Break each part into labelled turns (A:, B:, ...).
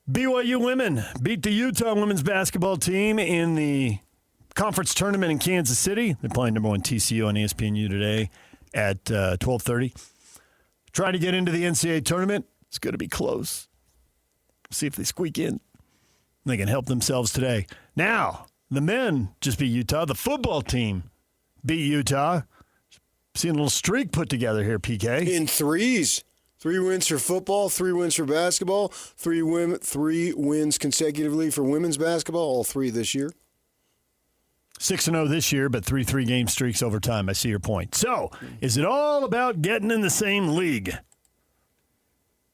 A: BYU women beat the Utah women's basketball team in the conference tournament in Kansas City. They're playing number one TCU on ESPNU today at 12:30. Trying to get into the NCAA tournament. It's going to be close. See if they squeak in. They can help themselves today. Now, the men just beat Utah. The football team beat Utah. Seeing a little streak put together here, PK.
B: In threes. 3 wins for football, 3 wins for basketball, 3 wins consecutively for women's basketball, all 3 this year.
A: 6-0 this year, but 3 3-game streaks over time. I see your point. So, is it all about getting in the same league?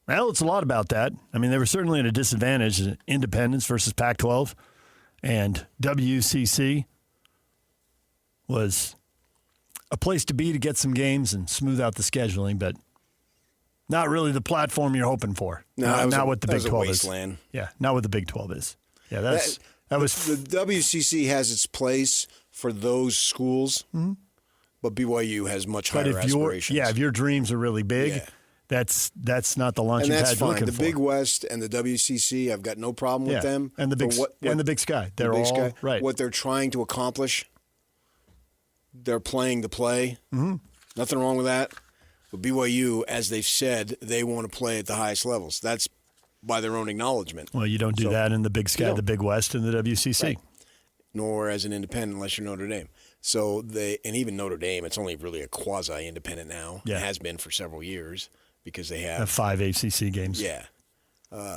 A: Well, it's a lot about that. I mean, they were certainly at a disadvantage in Independence versus Pac-12, and WCC was a place to be to get some games and smooth out the scheduling, but not really the platform you're hoping for.
B: No,
A: not what the Big 12
B: wasteland.
A: is. Yeah, not what the Big 12 is. Yeah, that was
B: the WCC has its place for those schools, but BYU has much higher aspirations.
A: If your dreams are really big, that's not the launching pad you're looking for.
B: The Big West and the WCC, I've got no problem with them.
A: And the Big Sky, they're all right.
B: What they're trying to accomplish, they're playing the play. Mm-hmm. Nothing wrong with that. But BYU, as they've said, they want to play at the highest levels. That's by their own acknowledgement.
A: Well, you don't do that in the Big Sky, the Big West, and the WCC.
B: Right. Nor as an independent unless you're Notre Dame. So and even Notre Dame, it's only really a quasi-independent now. Yeah. It has been for several years because they have
A: 5 ACC games.
B: Yeah.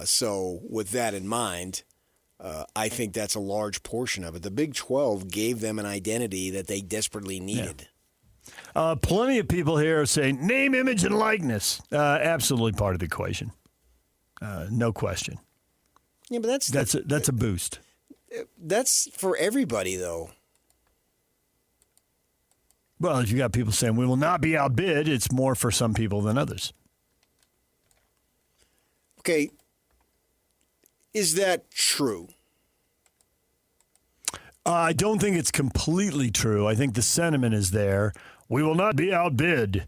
B: So with that in mind, I think that's a large portion of it. The Big 12 gave them an identity that they desperately needed.
A: Yeah. Plenty of people here are saying name, image, and likeness. Absolutely part of the equation. No question.
B: Yeah, but
A: that's a boost.
B: That's for everybody, though.
A: Well, if you got people saying we will not be outbid, it's more for some people than others.
B: Okay. Is that true?
A: I don't think it's completely true. I think the sentiment is there. We will not be outbid.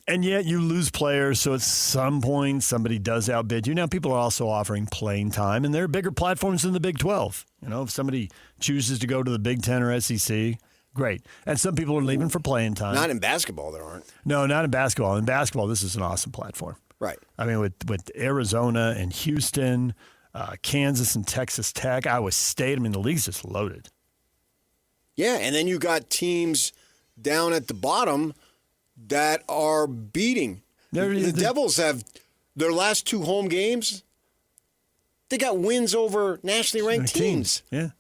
A: And yet you lose players, so at some point somebody does outbid you. Now people are also offering playing time, and there are bigger platforms than the Big 12. You know, if somebody chooses to go to the Big 10 or SEC, great. And some people are leaving for playing time.
B: Not in basketball, there aren't.
A: No, not in basketball. In basketball, this is an awesome platform.
B: Right.
A: I mean, with Arizona and Houston, Kansas and Texas Tech, Iowa State, I mean, the league's just loaded.
B: Yeah, and then you got teams down at the bottom that are beating. The Devils have their last 2 home games. They got wins over nationally ranked teams.
A: Yeah.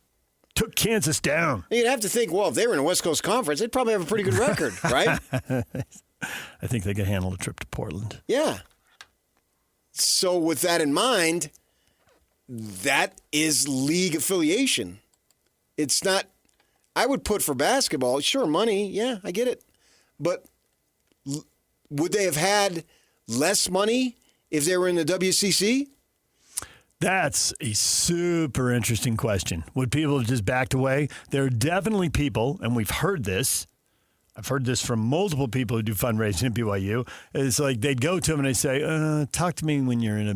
A: Took Kansas down.
B: You'd have to think, well, if they were in a West Coast Conference, they'd probably have a pretty good record, right?
A: I think they could handle a trip to Portland.
B: Yeah. So with that in mind, that is league affiliation. It's not, I would put for basketball, sure, money, yeah, I get it. But would they have had less money if they were in the WCC?
A: That's a super interesting question. Would people have just backed away? There are definitely people, and we've heard this. I've heard this from multiple people who do fundraising at BYU. It's like they'd go to them and they say, talk to me when you're in a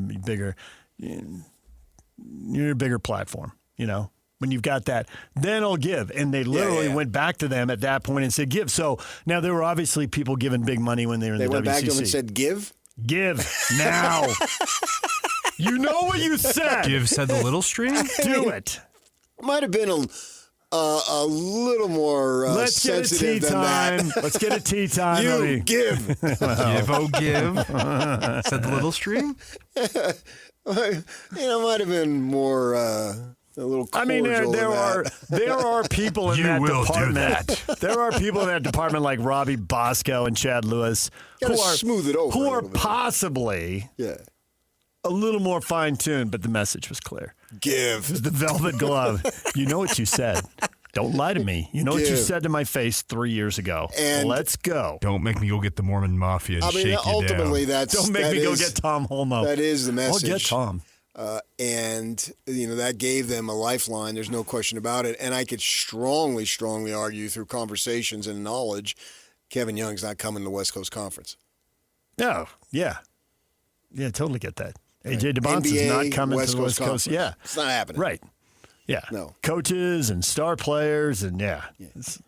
A: bigger platform, you know, when you've got that. Then I'll give. And they literally went back to them at that point and said, give. So now there were obviously people giving big money when they were in the WCC.
B: They went back to them and said, give?
A: Give now. You know what you said.
C: Give said the little string?
A: Do it.
B: Might have been a little more sensitive than that.
A: Let's get a tea time.
B: You give.
C: Give, oh, give. Said the little string?
B: Might have been more a little cordial.
A: I mean, there are people in that department. There are people in that department like Robbie Bosco and Chad Lewis
B: smooth it over
A: who are possibly a little more fine-tuned, but the message was clear.
B: Give.
A: The velvet glove. You know what you said. Don't lie to me. You know what you said to my face 3 years ago. And let's go.
C: Don't make me go get the Mormon Mafia and shake you
B: ultimately,
C: down.
A: Don't make me go get Tom Holmoe.
B: That is the message.
A: I'll get Tom.
B: And, that gave them a lifeline. There's no question about it. And I could strongly, strongly argue through conversations and knowledge, Kevin Young's not coming to the West Coast Conference.
A: No. Yeah. Yeah, totally get that. AJ DeBonce is
B: NBA,
A: not coming
B: West
A: to the West
B: Coast
A: Coast.
B: Conference.
A: Yeah.
B: It's not happening.
A: Right. Yeah.
B: No.
A: Coaches and star players and It's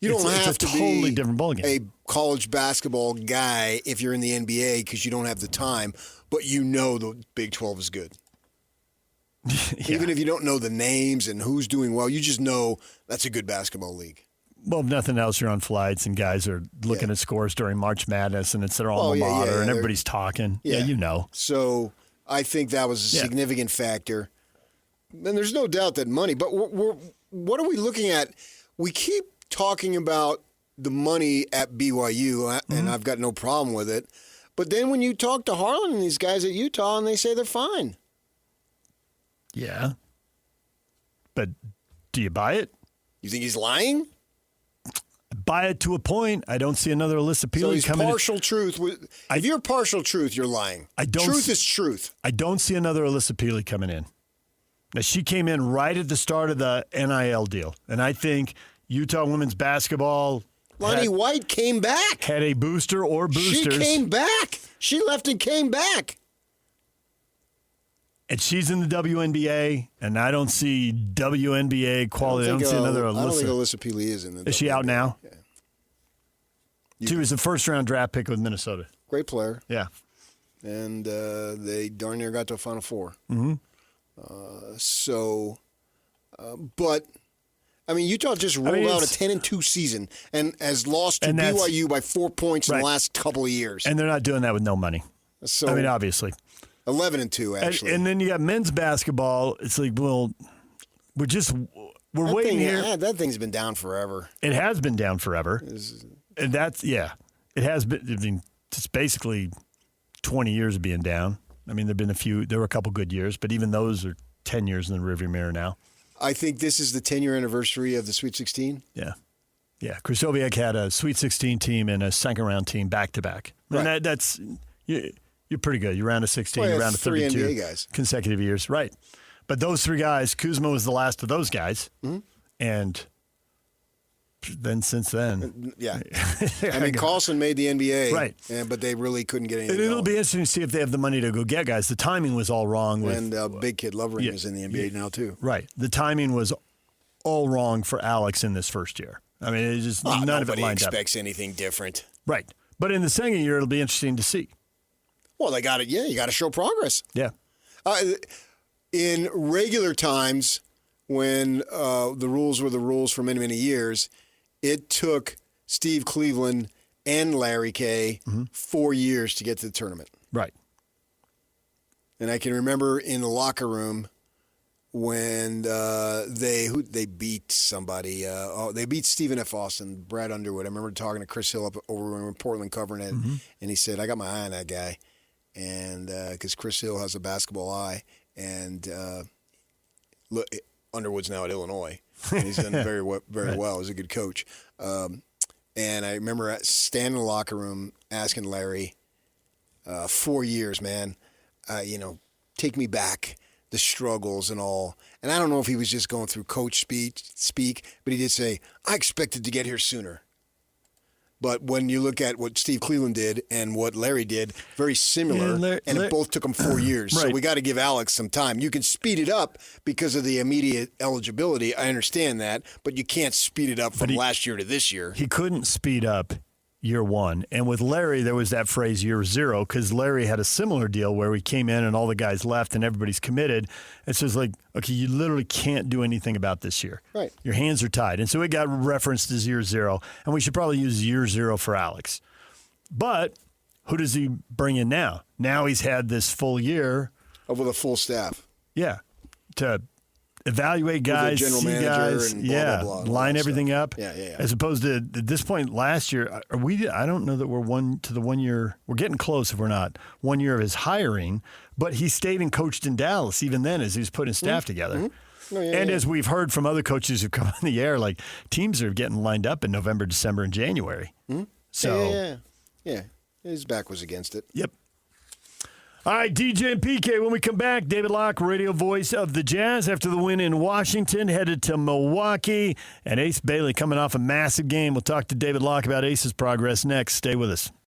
B: You don't
A: it's
B: have
A: a
B: to
A: totally
B: be
A: different ballgame.
B: a college basketball guy if you're in the NBA because you don't have the time, but you know the Big 12 is good.
A: Yeah.
B: Even if you don't know the names and who's doing well, you just know that's a good basketball league.
A: Well, if nothing else, you're on flights and guys are looking at scores during March Madness and it's their alma mater and everybody's talking. Yeah, you know.
B: So I think that was a significant factor. And there's no doubt that money, but what are we looking at? We keep talking about the money at BYU, and I've got no problem with it. But then when you talk to Harlan and these guys at Utah, and they say they're fine.
A: Yeah. But do you buy it?
B: You think he's lying?
A: Buy it to a point. I don't see another Alyssa
B: So
A: Peely
B: he's
A: coming
B: partial truth. If you're partial truth, you're lying. Truth is truth.
A: I don't see another Alyssa Peely coming in. Now, she came in right at the start of the NIL deal, and I think Utah women's basketball
B: Lonnie White came back.
A: Had a booster or boosters.
B: She came back. She left and came back.
A: And she's in the WNBA, and I don't see WNBA quality. I don't see another Alyssa.
B: I don't think Alyssa Peely is in the WNBA.
A: Is she out now?
B: Yeah.
A: She was the first-round draft pick with Minnesota.
B: Great player.
A: Yeah.
B: And they darn near got to a Final Four.
A: Mm-hmm.
B: But, I mean, Utah just rolled out a 10-2 season and has lost to BYU by 4 points in the last couple of years.
A: And they're not doing that with no money.
B: So,
A: I mean, obviously.
B: 11-2, actually.
A: And then you got men's basketball. It's like, well, we're waiting here.
B: That thing's been down forever.
A: It has been down forever. And that's, it has been. I mean, it's basically 20 years of being down. I mean, there were a couple good years, but even those are 10 years in the rearview mirror now.
B: I think this is the 10-year anniversary of the Sweet 16.
A: Yeah. Yeah. Krasoviak had a Sweet 16 team and a second-round team back-to-back.
B: Right.
A: And that's you're pretty good. You're round of 16,
B: well,
A: you're round of 32.
B: 3 NBA guys.
A: Consecutive years. Right. But those three guys, Kuzma was the last of those guys. Mm-hmm. And then since then.
B: Yeah. I mean, Carlson made the NBA.
A: Right.
B: But they really couldn't get anything
A: It'll
B: going.
A: be interesting to see if they have the money to go get guys. The timing was all wrong.
B: And Big Kid Lovering is in the NBA now, too.
A: Right. The timing was all wrong for Alex in this first year. I mean, it's just none of it lined up.
B: Nobody expects anything different.
A: Right. But in the second year, it'll be interesting to see.
B: Well, they got it. Yeah, you got to show progress.
A: Yeah.
B: In regular times, when the rules were the rules for many, many years, it took Steve Cleveland and Larry Kay 4 years to get to the tournament.
A: Right.
B: And I can remember in the locker room when they beat somebody. They beat Stephen F. Austin, Brad Underwood. I remember talking to Chris Hill up over in Portland covering it, and he said, "I got my eye on that guy," and because Chris Hill has a basketball eye, and look, Underwood's now at Illinois. And he's done very well. He's a good coach. And I remember standing in the locker room asking Larry, 4 years, man, take me back, the struggles and all. And I don't know if he was just going through coach speak, but he did say, I expected to get here sooner. But when you look at what Steve Cleveland did and what Larry did, very similar, and it both took them 4 years.
A: Right.
B: So we got to give Alex some time. You can speed it up because of the immediate eligibility. I understand that, but you can't speed it up from last year to this year.
A: He couldn't speed up year one. And with Larry, there was that phrase year zero because Larry had a similar deal where we came in and all the guys left and everybody's committed. And so it's like, okay, you literally can't do anything about this year.
B: Right.
A: Your hands are tied. And so it got referenced as year zero. And we should probably use year zero for Alex. But who does he bring in now? Now he's had this full year.
B: With a full staff.
A: Yeah. To evaluate guys,
B: general
A: see
B: manager
A: guys,
B: and blah, blah, blah,
A: line
B: all
A: everything
B: stuff.
A: up.
B: Yeah.
A: As opposed to at this point last year, I don't know that we're 1 year. We're getting close if we're not 1 year of his hiring, but he stayed and coached in Dallas even then as he was putting staff together. As we've heard from other coaches who come on the air, like teams are getting lined up in November, December, and January. So
B: yeah, his back was against it.
A: Yep. All right, DJ and PK, when we come back, David Locke, radio voice of the Jazz, after the win in Washington, headed to Milwaukee, and Ace Bailey coming off a massive game. We'll talk to David Locke about Ace's progress next. Stay with us.